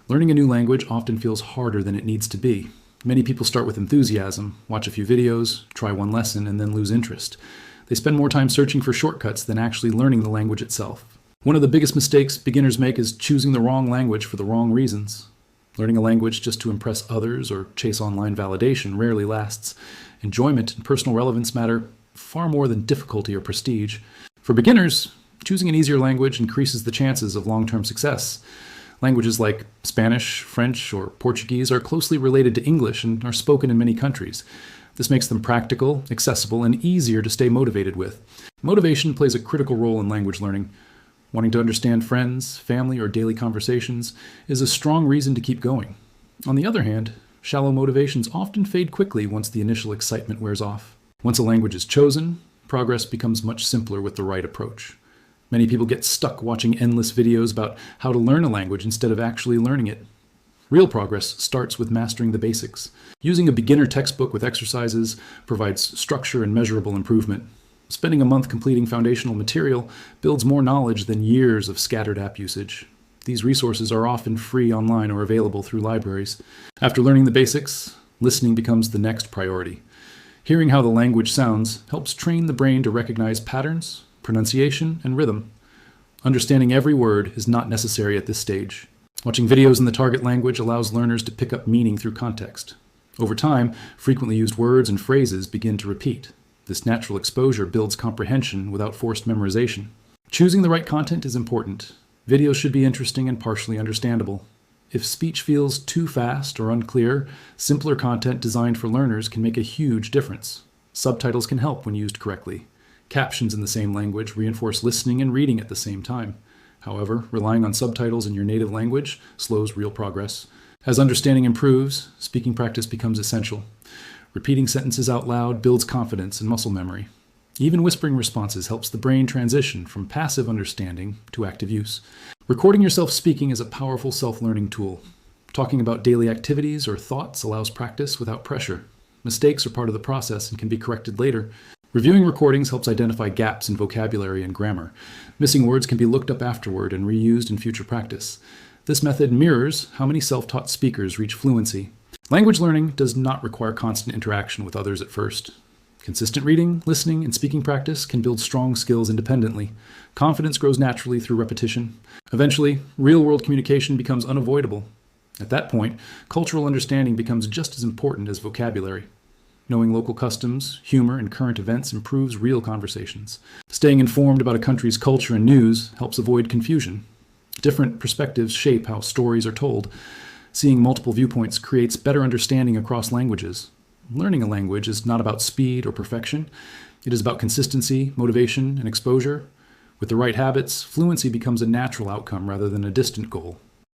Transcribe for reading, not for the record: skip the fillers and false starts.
Learning a new language often feels harder than it needs to be. Many people start with enthusiasm, watch a few videos, try one lesson, and then lose interest. They spend more time searching for shortcuts than actually learning the language itself. One of the biggest mistakes beginners make is choosing the wrong language for the wrong reasons. Learning a language just to impress others or chase online validation rarely lasts. Enjoyment and personal relevance matter far more than difficulty or prestige. For beginners, choosing an easier language increases the chances of long-term success. Languages like Spanish, French, or Portuguese are closely related to English and are spoken in many countries. This makes them practical, accessible, and easier to stay motivated with. Motivation plays a critical role in language learning. Wanting to understand friends, family, or daily conversations is a strong reason to keep going. On the other hand, shallow motivations often fade quickly once the initial excitement wears off. Once a language is chosen, progress becomes much simpler with the right approach. Many people get stuck watching endless videos about how to learn a language instead of actually learning it. Real progress starts with mastering the basics. Using a beginner textbook with exercises provides structure and measurable improvement. Spending a month completing foundational material builds more knowledge than years of scattered app usage. These resources are often free online or available through libraries. After learning the basics, listening becomes the next priority. Hearing how the language sounds helps train the brain to recognize patterns, pronunciation, and rhythm. Understanding every word is not necessary at this stage. Watching videos in the target language allows learners to pick up meaning through context. Over time, frequently used words and phrases begin to repeat. This natural exposure builds comprehension without forced memorization. Choosing the right content is important. Videos should be interesting and partially understandable. If speech feels too fast or unclear, simpler content designed for learners can make a huge difference. Subtitles can help when used correctly. Captions in the same language reinforce listening and reading at the same time. However, relying on subtitles in your native language slows real progress. As understanding improves, speaking practice becomes essential. Repeating sentences out loud builds confidence and muscle memory. Even whispering responses helps the brain transition from passive understanding to active use. Recording yourself speaking is a powerful self-learning tool. Talking about daily activities or thoughts allows practice without pressure. Mistakes are part of the process and can be corrected later. Reviewing recordings helps identify gaps in vocabulary and grammar. Missing words can be looked up afterward and reused in future practice. This method mirrors how many self-taught speakers reach fluency. Language learning does not require constant interaction with others at first. Consistent reading, listening, and speaking practice can build strong skills independently. Confidence grows naturally through repetition. Eventually, real-world communication becomes unavoidable. At that point, cultural understanding becomes just as important as vocabulary. Knowing local customs, humor, and current events improves real conversations. Staying informed about a country's culture and news helps avoid confusion. Different perspectives shape how stories are told. Seeing multiple viewpoints creates better understanding across languages. Learning a language is not about speed or perfection. It is about consistency, motivation, and exposure. With the right habits, fluency becomes a natural outcome rather than a distant goal.